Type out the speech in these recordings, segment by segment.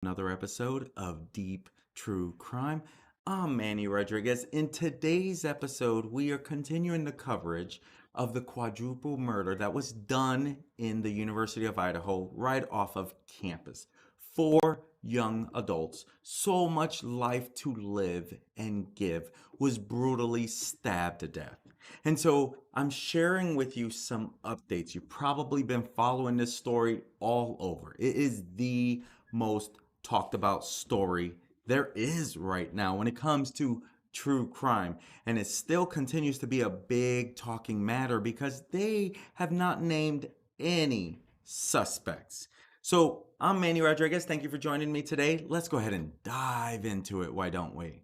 Another episode of Deep True Crime. I'm Manny Rodriguez. In today's episode, we are continuing the coverage of the quadruple murder that was done in the University of Idaho right off of campus. Four young adults, so much life to live and give, was brutally stabbed to death. And so I'm sharing with you some updates. You've probably been following this story all over. It is the most talked about story there is right now when it comes to true crime. And it still continues to be a big talking matter because they have not named any suspects. So I'm Manny Rodriguez. Thank you for joining me today. Let's go ahead and dive into it. Why don't we?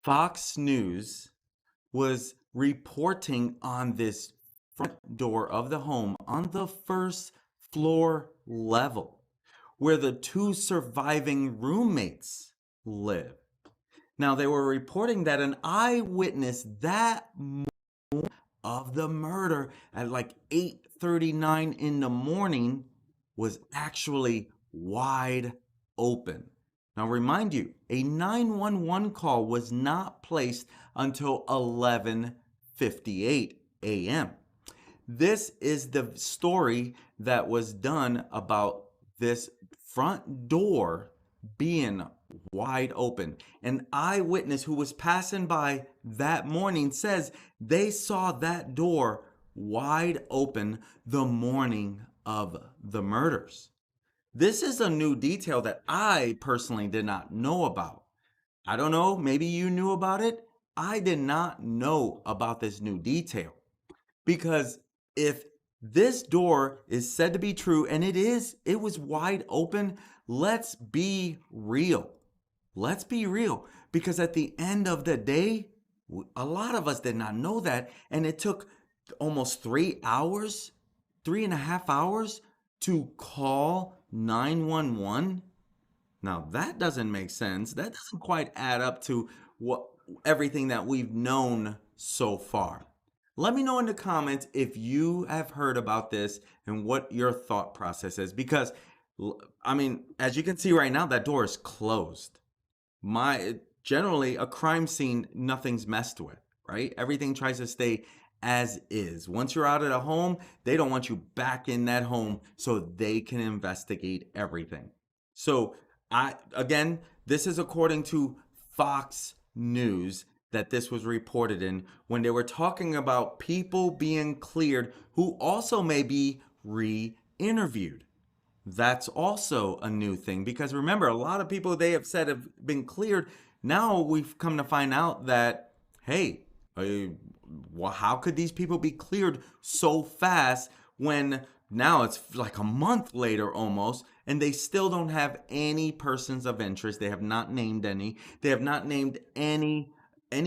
Fox News was reporting on this front door of the home on the first floor level where the two surviving roommates live. Now, they were reporting that an eyewitness that morning of the murder at like 8:39 in the morning was actually wide open. Now, remind you, a 911 call was not placed until 11:58 a.m. This is the story that was done about this front door being wide open. An eyewitness who was passing by that morning says they saw that door wide open the morning of the murders. This is a new detail that I personally did not know about. I don't know, maybe you knew about it. I did not know about this new detail because if this door is said to be true and it was wide open, let's be real. Let's be real because at the end of the day, a lot of us did not know that. And it took almost 3 hours, 3.5 hours to call 911. Now that doesn't make sense. That doesn't quite add up to what everything that we've known so far. Let me know in the comments if you have heard about this and what your thought process is because I mean, as you can see right now, that door is closed. Generally a crime scene, nothing's messed with, right? Everything tries to stay as is. Once you're out of the home, they don't want you back in that home so they can investigate everything. So again, this is according to Fox News that this was reported in when they were talking about people being cleared who also may be re-interviewed. That's also a new thing because remember, a lot of people they have said have been cleared. Now we've come to find out that, hey, well, how could these people be cleared so fast when now it's like a month later almost and they still don't have any persons of interest? They have not named any. They have not named any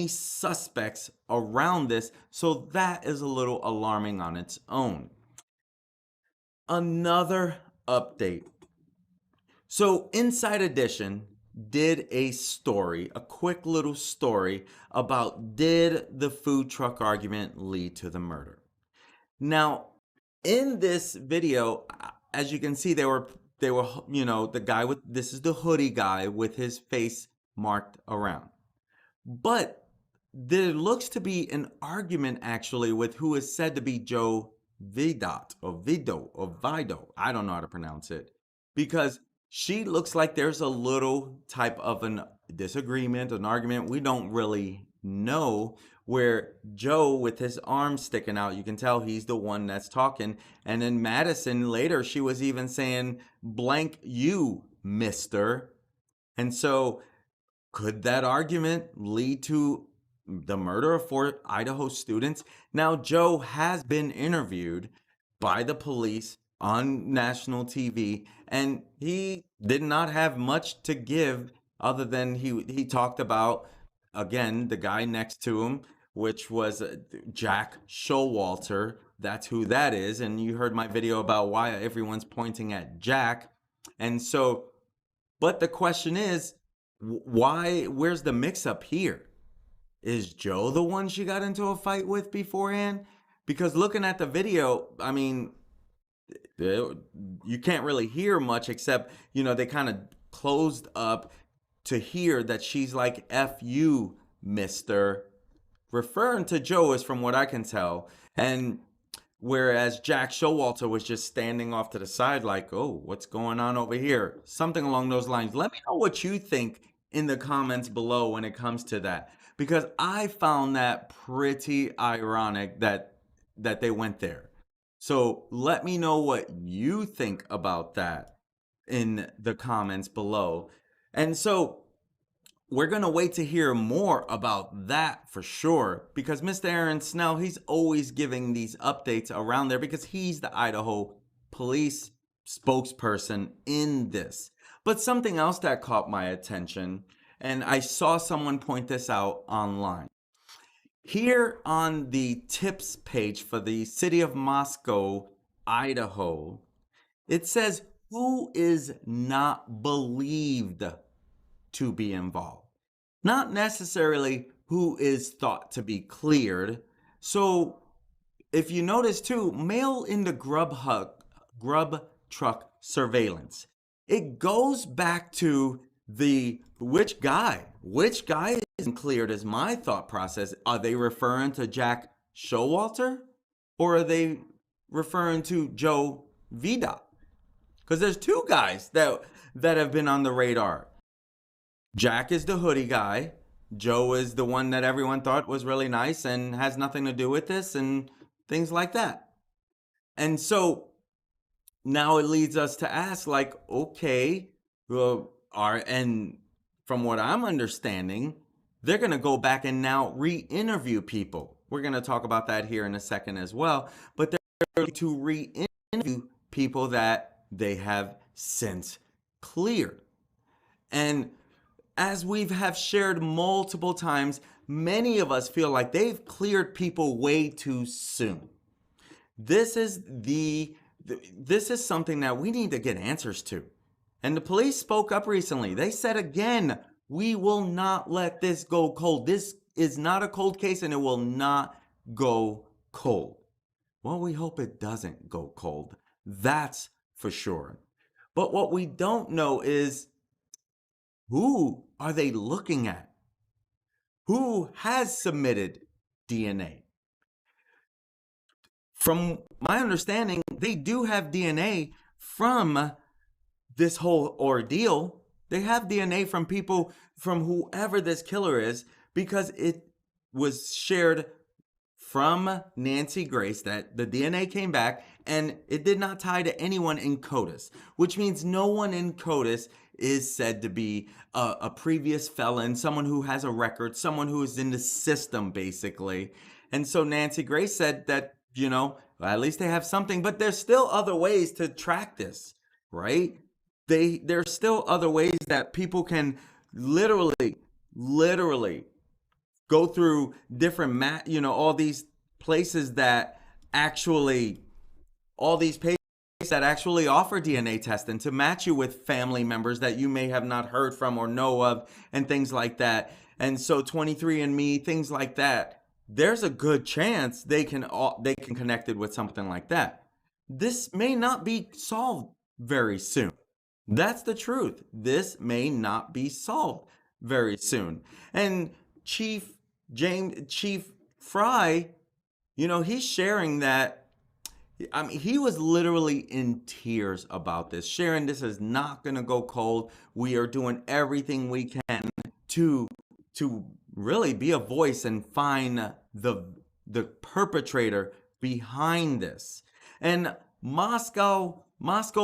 suspects around this. So that is a little alarming on its own. Another update. So Inside Edition did a story, a quick little story about did the food truck argument lead to the murder? Now, in this video, as you can see, they were, the guy with, this is the hoodie guy with his face marked around. But there looks to be an argument actually with who is said to be Joe Vidot or Vido or Vido. I don't know how to pronounce it because she looks like there's a little type of an disagreement, an argument. We don't really know where Joe with his arm sticking out, you can tell he's the one that's talking. And then Madison later, she was even saying, blank you, mister. And so could that argument lead to the murder of four Idaho students? Now, Joe has been interviewed by the police on national TV, and he did not have much to give other than he talked about, again, the guy next to him, which was Jack Showalter. That's who that is. And you heard my video about why everyone's pointing at Jack. And so, but the question is, where's the mix up here? is Joe the one she got into a fight with beforehand? Because looking at the video, I mean, you can't really hear much except, they kind of closed up to hear that she's like, F you, mister, referring to Joe is from what I can tell. And whereas Jack Showalter was just standing off to the side, like, oh, what's going on over here? Something along those lines. Let me know what you think in the comments below when it comes to that. Because I found that pretty ironic that they went there. So let me know what you think about that in the comments below. And so we're going to wait to hear more about that for sure, because Mr. Aaron Snell, he's always giving these updates around there because he's the Idaho police spokesperson in this. But something else that caught my attention, and I saw someone point this out online. Here on the tips page for the city of Moscow, Idaho, it says who is not believed to be involved. Not necessarily who is thought to be cleared. So if you notice too, mail in the grub truck surveillance. It goes back to the which guy isn't cleared is my thought process. Are they referring to Jack Showalter or are they referring to Joe Vida? Because there's two guys that have been on the radar. Jack is the hoodie guy. Joe is the one that everyone thought was really nice and has nothing to do with this and things like that. And so now it leads us to ask, like, okay, and from what I'm understanding, they're going to go back and now re-interview people. We're going to talk about that here in a second as well. But they're going to re-interview people that they have since cleared. And as we have shared multiple times, many of us feel like they've cleared people way too soon. This is something that we need to get answers to. And the police spoke up recently. They said again, we will not let this go cold. This is not a cold case and it will not go cold. Well, we hope it doesn't go cold. That's for sure. But what we don't know is, who are they looking at? Who has submitted DNA? From my understanding, they do have DNA from this whole ordeal. They have DNA from people, from whoever this killer is, because it was shared from Nancy Grace that the DNA came back and it did not tie to anyone in CODIS, which means no one in CODIS is said to be a previous felon, someone who has a record, someone who is in the system, basically. And so Nancy Grace said that, well, at least they have something, but there's still other ways to track this, right? There's still other ways that people can literally go through different all these places that actually, all these pages that actually offer DNA testing to match you with family members that you may have not heard from or know of and things like that. And so 23andMe, things like that, there's a good chance they can connect it with something like that. This may not be solved very soon. That's the truth. This may not be solved very soon. And Chief Fry, he's sharing that. I mean, he was literally in tears about this, sharing this is not going to go cold. We are doing everything we can to really be a voice and find the perpetrator behind this. And Moscow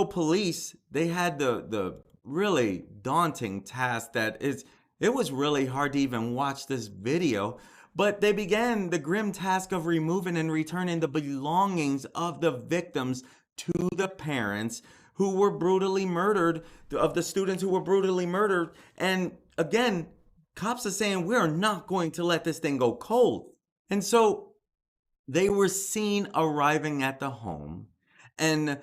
police, they had the really daunting task it was really hard to even watch this video, but they began the grim task of removing and returning the belongings of the victims to the parents who were brutally murdered, of the students who were brutally murdered. And again, cops are saying, we are not going to let this thing go cold. And so they were seen arriving at the home and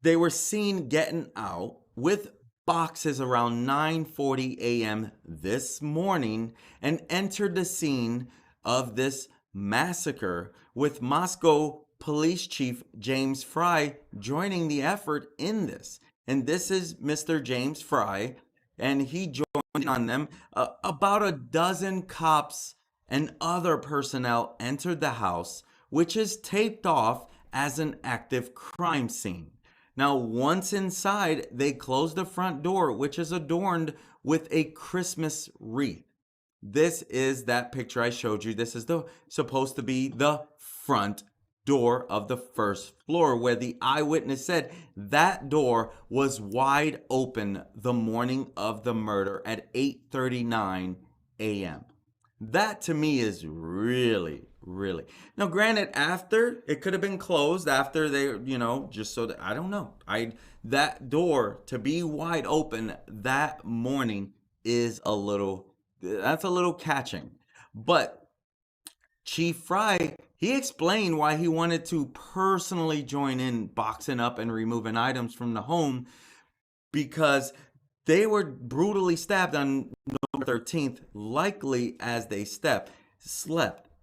they were seen getting out with boxes around 9:40 a.m. this morning and entered the scene of this massacre, with Moscow Police Chief James Fry joining the effort in this. And this is Mr. James Fry, and he joined on them. About a dozen cops and other personnel entered the house, which is taped off as an active crime scene. Now, once inside, they close the front door, which is adorned with a Christmas wreath. This is that picture I showed you. This is supposed to be the front door of the first floor, where the eyewitness said that door was wide open the morning of the murder at 8:39 a.m. That to me is really, really. Now, granted, after it could have been closed after they, just so that I don't know. That door to be wide open that morning is that's a little catching. But Chief Fry, he explained why he wanted to personally join in boxing up and removing items from the home, because they were brutally stabbed on November 13th, likely as they slept.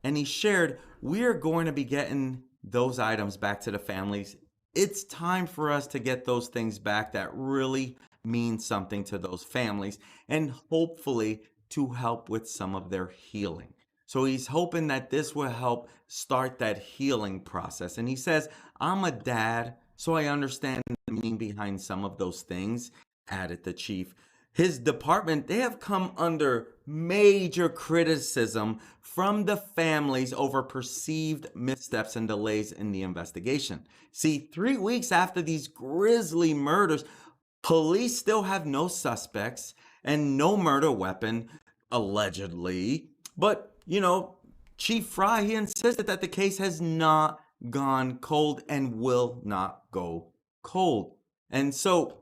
And he shared, we're going to be getting those items back to the families. It's time for us to get those things back that really mean something to those families, and hopefully to help with some of their healing. So he's hoping that this will help start that healing process. And he says, I'm a dad, so I understand the meaning behind some of those things, added the chief. His department, they have come under major criticism from the families over perceived missteps and delays in the investigation. See, 3 weeks after these grisly murders, police still have no suspects and no murder weapon, allegedly. But, Chief Fry, he insisted that the case has not gone cold and will not go cold. And so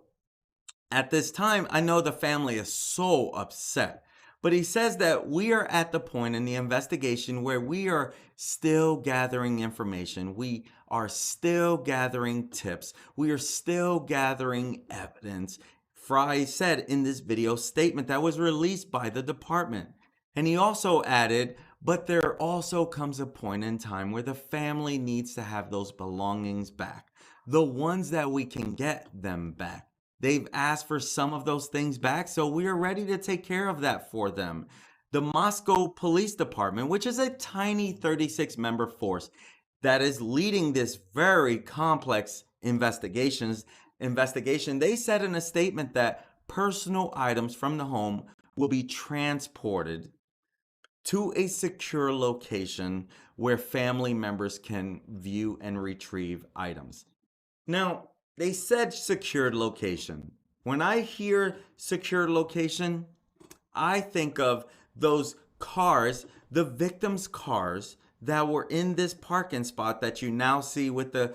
at this time, I know the family is so upset. But he says that we are at the point in the investigation where we are still gathering information. We are still gathering tips. We are still gathering evidence. Fry said in this video statement that was released by the department. And he also added, but there also comes a point in time where the family needs to have those belongings back, the ones that we can get them back. They've asked for some of those things back, so we are ready to take care of that for them. The Moscow Police Department, which is a tiny 36-member force that is leading this very complex investigation, they said in a statement that personal items from the home will be transported to a secure location where family members can view and retrieve items. Now, they said secured location. When I hear secured location, I think of those cars, the victims' cars that were in this parking spot that you now see with the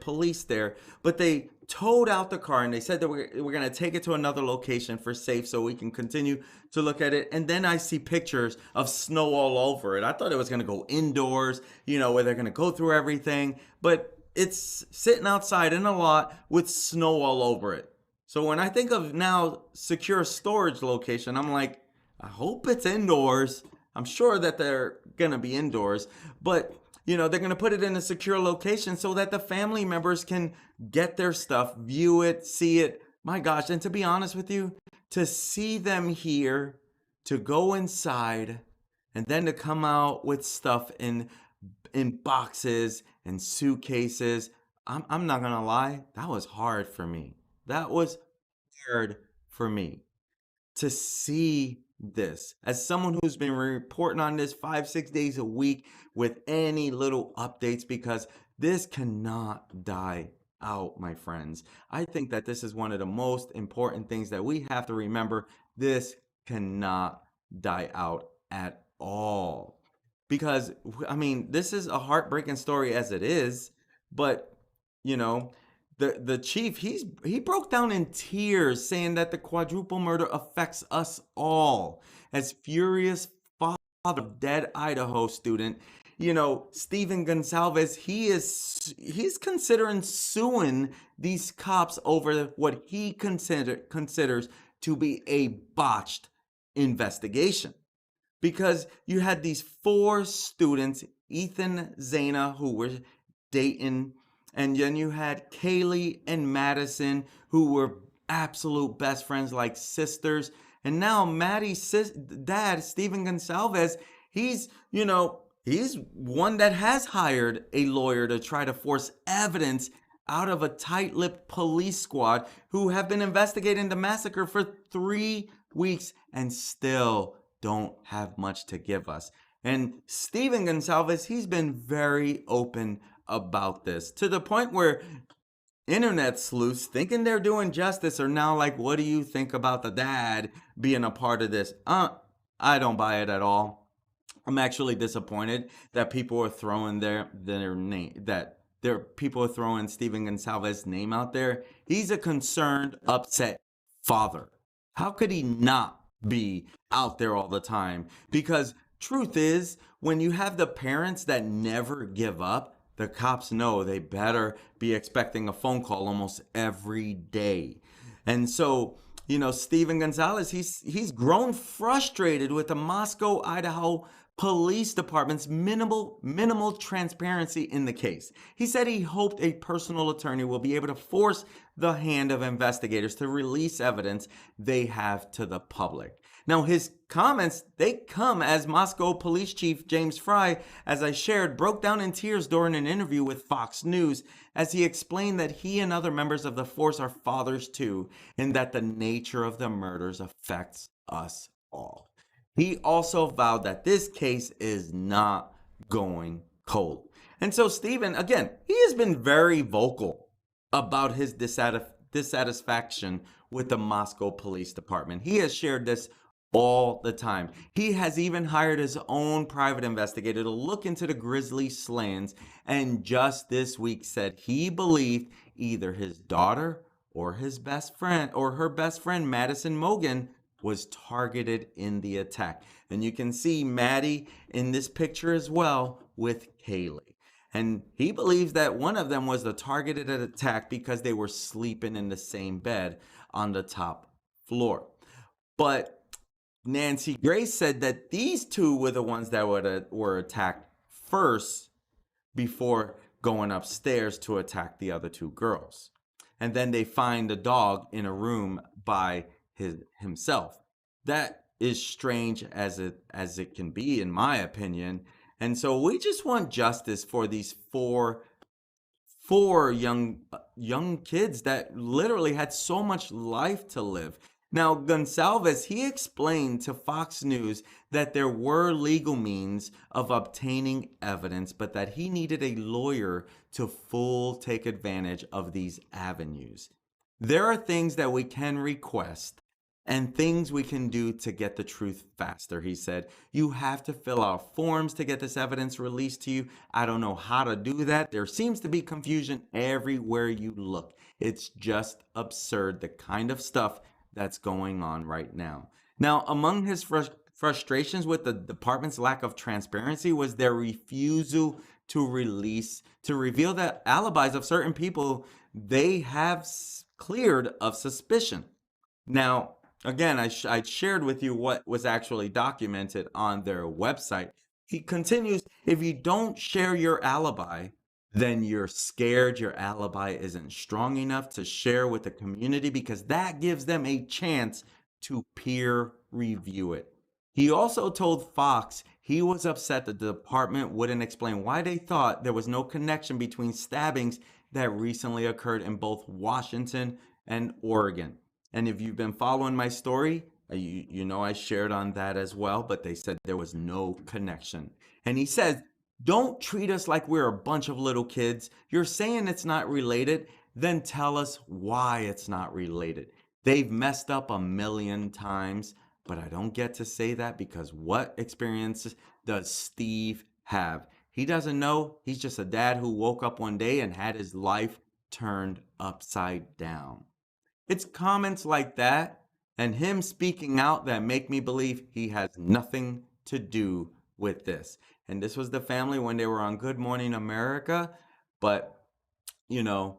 police there. But they towed out the car and they said that we're going to take it to another location for safe so we can continue to look at it. And then I see pictures of snow all over it. I thought it was going to go indoors, where they're going to go through everything. But it's sitting outside in a lot with snow all over it. So when I think of now secure storage location, I'm like, I hope it's indoors. I'm sure that they're going to be indoors, but they're going to put it in a secure location so that the family members can get their stuff, view it, see it. My gosh. And to be honest with you, to see them here, to go inside, and then to come out with stuff in boxes and suitcases, I'm not going to lie, that was hard for me. That was hard for me to see this. As someone who's been reporting on this 5-6 days a week with any little updates, because this cannot die out, my friends. I think that this is one of the most important things that we have to remember. This cannot die out at all. Because, this is a heartbreaking story as it is, but, the chief, he broke down in tears, saying that the quadruple murder affects us all. As furious father of dead Idaho student, Stephen Gonsalves, he's considering suing these cops over what he considers to be a botched investigation. Because you had these four students, Ethan, Zana, who were dating, and then you had Kaylee and Madison, who were absolute best friends, like sisters. And now Maddie's dad, Stephen Gonsalves, he's one that has hired a lawyer to try to force evidence out of a tight-lipped police squad who have been investigating the massacre for 3 weeks and still don't have much to give us. And Stephen Gonsalves, he's been very open about this, to the point where internet sleuths, thinking they're doing justice, are now like, what do you think about the dad being a part of this? I don't buy it at all. I'm actually disappointed that people are throwing their name, people are throwing Stephen Gonsalves' name out there. He's a concerned, upset father. How could he not be out there all the time? Because truth is, when you have the parents that never give up, the cops know they better be expecting a phone call almost every day. And so, Stephen Gonsalves, he's grown frustrated with the Moscow, Idaho police department's minimal transparency in the case. He said he hoped a personal attorney will be able to force the hand of investigators to release evidence they have to the public. Now, his comments, they come as Moscow Police Chief James Fry, as I shared, broke down in tears during an interview with Fox News as he explained that he and other members of the force are fathers too, and that the nature of the murders affects us all. He also vowed that this case is not going cold. And so Stephen, again, he has been very vocal about his dissatisfaction with the Moscow Police Department. He has shared this all the time. He has even hired his own private investigator to look into the grisly slayings, and just this week said he believed either his daughter or his best friend or her best friend, Madison Mogen, was targeted in the attack. And you can see Maddie in this picture as well with Kaylee. And he believes that one of them was the targeted attack because they were sleeping in the same bed on the top floor. But Nancy Grace said that these two were the ones that were attacked first before going upstairs to attack the other two girls. And then they find the dog in a room by himself. That is strange as it can be, in my opinion. And so we just want justice for these four young kids that literally had so much life to live. Now, Gonsalves, he explained to Fox News that there were legal means of obtaining evidence, but that he needed a lawyer to take advantage of these avenues. There are things that we can request and things we can do to get the truth faster, he said. You have to fill out forms to get this evidence released to you. I don't know how to do that. There seems to be confusion everywhere you look. It's just absurd, the kind of stuff that's going on right now. Now, among his frustrations with the department's lack of transparency was their refusal to reveal the alibis of certain people they have cleared of suspicion. Now, again, I shared with you what was actually documented on their website. He continues, if you don't share your alibi, then you're scared your alibi isn't strong enough to share with the community because that gives them a chance to peer review it. He also told Fox he was upset that the department wouldn't explain why they thought there was no connection between stabbings that recently occurred in both Washington and Oregon. And if you've been following my story, you know I shared on that as well, but they said there was no connection. And he says, don't treat us like we're a bunch of little kids. You're saying it's not related, then tell us why it's not related. They've messed up a million times, but I don't get to say that because what experience does Steve have? He doesn't know. He's just a dad who woke up one day and had his life turned upside down. It's comments like that and him speaking out that make me believe he has nothing to do with this. And this was the family when they were on Good Morning America. But, you know,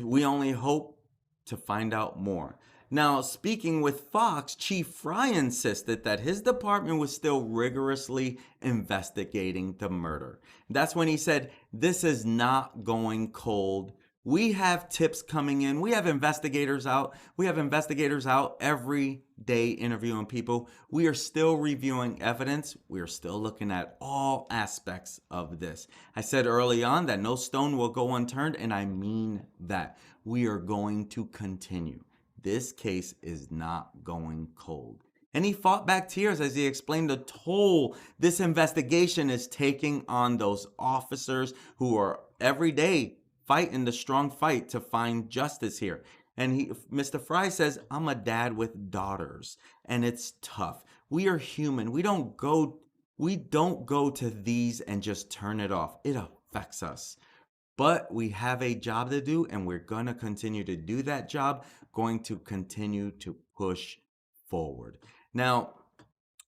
we only hope to find out more. Now, speaking with Fox, Chief Fry insisted that his department was still rigorously investigating the murder. That's when he said, "This is not going cold. We have tips coming in. We have investigators out. We have investigators out every day interviewing people. We are still reviewing evidence. We are still looking at all aspects of this." I said early on that no stone will go unturned, and I mean that. We are going to continue. This case is not going cold. And he fought back tears as he explained the toll this investigation is taking on those officers who are every day fighting the strong fight to find justice here. And Mr. Fry says, "I'm a dad with daughters, and it's tough. We are human. We don't go to these and just turn it off. It affects us. But we have a job to do, and we're going to continue to do that job, going to continue to push forward." Now,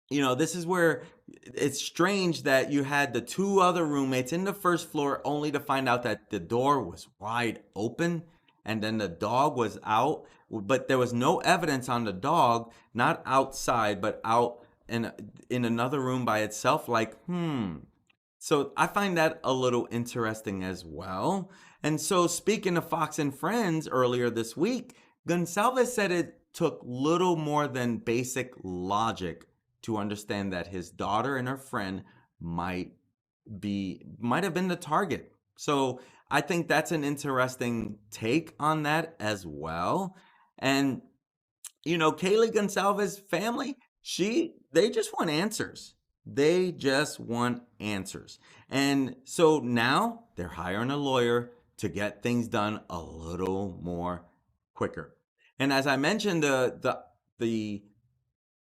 this is where it's strange that you had the two other roommates in the first floor only to find out that the door was wide open and then the dog was out, but there was no evidence on the dog, not outside, but out in another room by itself. So I find that a little interesting as well. And so speaking of Fox and Friends earlier this week, Gonsalves said it took little more than basic logic to understand that his daughter and her friend might have been the target. So I think that's an interesting take on that as well. And Kaylee Gonsalves' family, they just want answers. They just want answers. And so now they're hiring a lawyer to get things done a little more quicker. And as I mentioned, the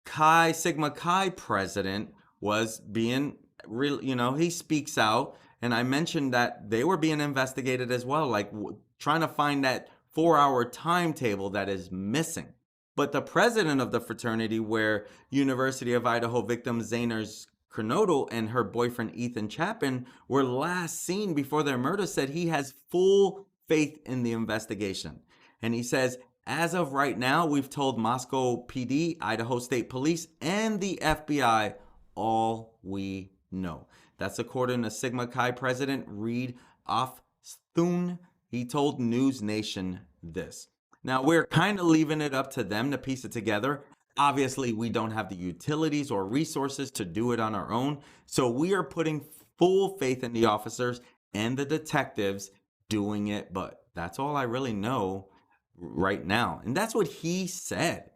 Chi Sigma Chi president was being real, he speaks out. And I mentioned that they were being investigated as well, like trying to find that 4-hour timetable that is missing. But the president of the fraternity, where University of Idaho victim Zainers Kernodle and her boyfriend Ethan Chapin were last seen before their murder, said he has full faith in the investigation. And he says, "As of right now, we've told Moscow PD, Idaho State Police, and the FBI all we know." That's according to Sigma Chi president Reed Ofthun. He told News Nation this. Now, we're kind of leaving it up to them to piece it together. Obviously, we don't have the utilities or resources to do it on our own. So we are putting full faith in the officers and the detectives doing it. But that's all I really know right now. And that's what he said.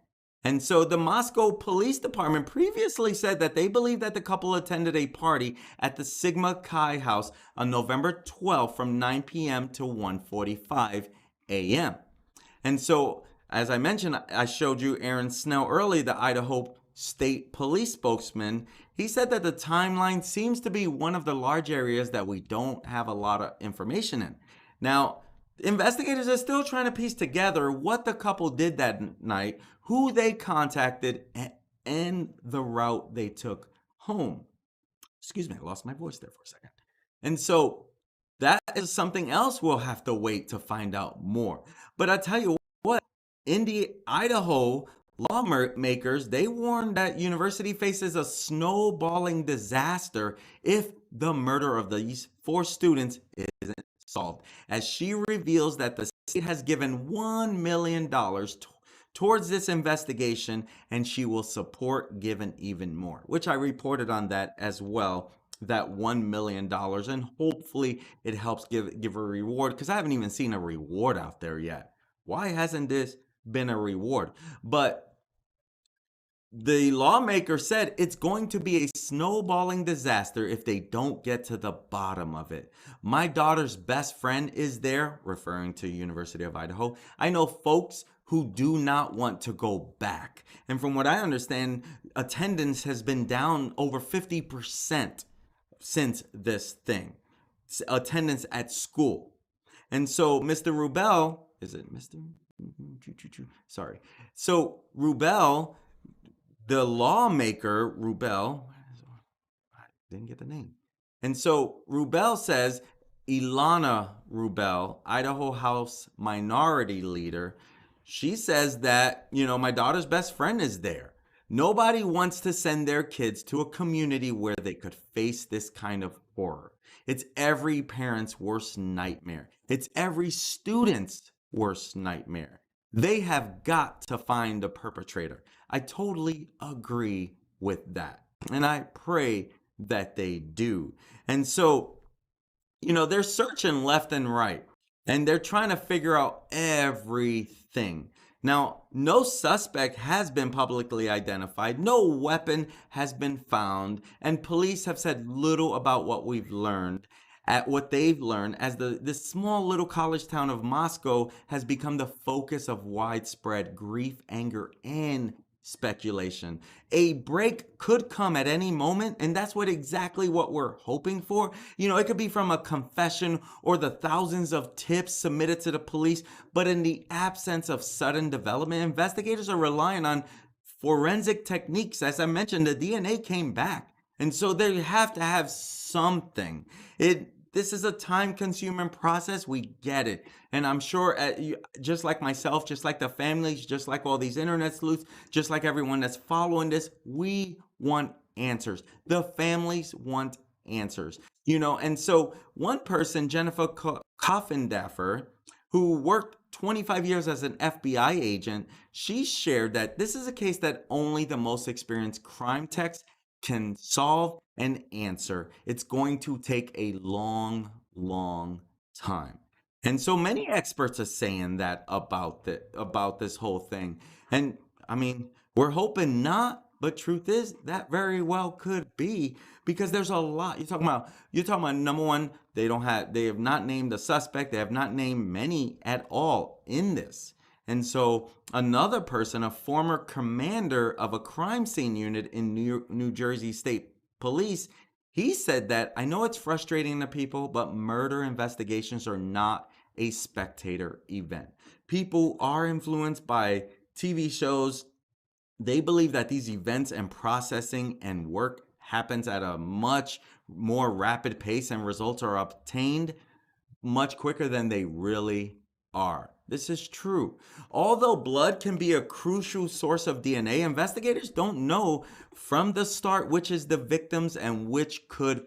And so the Moscow Police Department previously said that they believe that the couple attended a party at the Sigma Chi house on November 12th from 9 p.m. to 1:45 a.m. And so, as I mentioned, I showed you Aaron Snell early, the Idaho State Police spokesman. He said that the timeline seems to be one of the large areas that we don't have a lot of information in. Now, investigators are still trying to piece together what the couple did that night, who they contacted, and the route they took home. Excuse me, I lost my voice there for a second. And so that is something else we'll have to wait to find out more. But I tell you what, Idaho lawmakers, they warned that university faces a snowballing disaster if the murder of these 4 students isn't solved, as she reveals that the state has given $1 million towards this investigation, and she will support giving even more, which I reported on that as well, that $1 million, and hopefully it helps give a reward, because I haven't even seen a reward out there yet. Why hasn't this been a reward? But the lawmaker said it's going to be a snowballing disaster if they don't get to the bottom of it. "My daughter's best friend is there," referring to University of Idaho. "I know folks who do not want to go back. And from what I understand, attendance has been down over 50% since this thing. Attendance at school." And so Mr. Rubel, is it Mr.? Sorry. So Rubel, the lawmaker, Rubel, Didn't get the name. And so Rubel says, Ilana Rubel, Idaho House Minority Leader, she says that, my daughter's best friend is there. Nobody wants to send their kids to a community where they could face this kind of horror. It's every parent's worst nightmare. It's every student's worst nightmare. They have got to find the perpetrator. I totally agree with that. And I pray that they do. And so, they're searching left and right, and they're trying to figure out everything. Now, no suspect has been publicly identified, no weapon has been found, and police have said little about what they've learned as this small little college town of Moscow has become the focus of widespread grief, anger, and speculation. A break could come at any moment, and that's exactly what we're hoping for. It could be from a confession or the thousands of tips submitted to the police, but in the absence of sudden development, investigators are relying on forensic techniques. As I mentioned, the DNA came back, and so they have to have something. This is a time-consuming process. We get it. And I'm sure, just like myself, just like the families, just like all these internet sleuths, just like everyone that's following this, we want answers. The families want answers. And so one person, Jennifer Coffindaffer, who worked 25 years as an FBI agent, she shared that this is a case that only the most experienced crime techs can solve and answer. It's going to take a long, long time. And so many experts are saying that about this whole thing. And I mean, we're hoping not, but truth is that very well could be, because there's a lot. You're talking about number one, they have not named a suspect. They have not named many at all in this. And so another person, a former commander of a crime scene unit in New Jersey State Police, he said that, I know it's frustrating to people, but murder investigations are not a spectator event. People are influenced by TV shows. They believe that these events and processing and work happens at a much more rapid pace, and results are obtained much quicker than they really are. This is true. Although blood can be a crucial source of DNA, investigators don't know from the start which is the victims and which could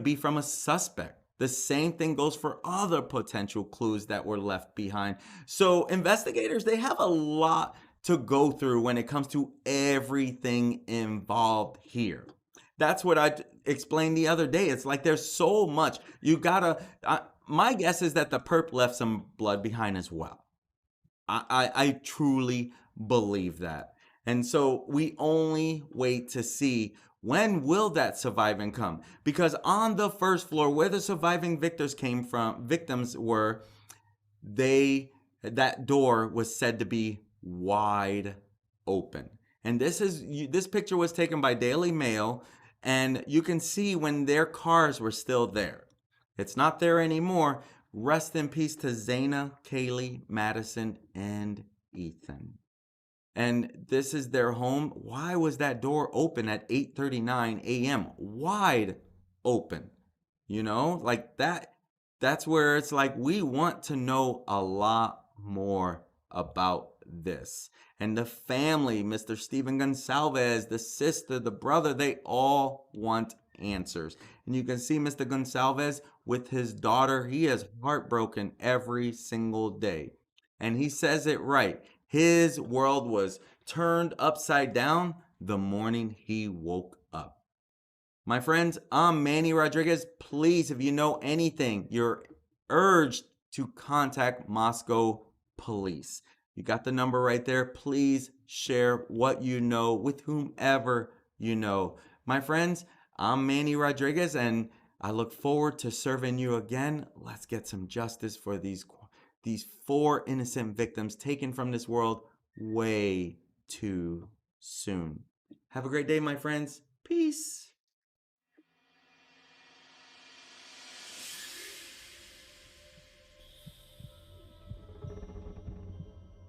be from a suspect. The same thing goes for other potential clues that were left behind. So investigators, they have a lot to go through when it comes to everything involved here. That's what I explained the other day. It's like there's so much. My guess is that the perp left some blood behind as well. I truly believe that. And so we only wait to see, when will that surviving come? Because on the first floor where the surviving victims were, that door was said to be wide open. And this picture was taken by Daily Mail, and you can see when their cars were still there. It's not there anymore. Rest in peace to Zana, Kaylee, Madison, and Ethan. And this is their home. Why was that door open at 8:39 a.m.? Wide open. Like that. That's where it's like, we want to know a lot more about this. And the family, Mr. Stephen Gonsalves, the sister, the brother, they all want answers. And you can see Mr. Gonsalves with his daughter. He is heartbroken every single day. And he says it right. His world was turned upside down the morning he woke up. My friends, I'm Manny Rodriguez. Please, if you know anything, you're urged to contact Moscow Police. You got the number right there. Please share what you know with whomever you know. My friends, I'm Manny Rodriguez, and I look forward to serving you again. Let's get some justice for these 4 innocent victims taken from this world way too soon. Have a great day, my friends. Peace.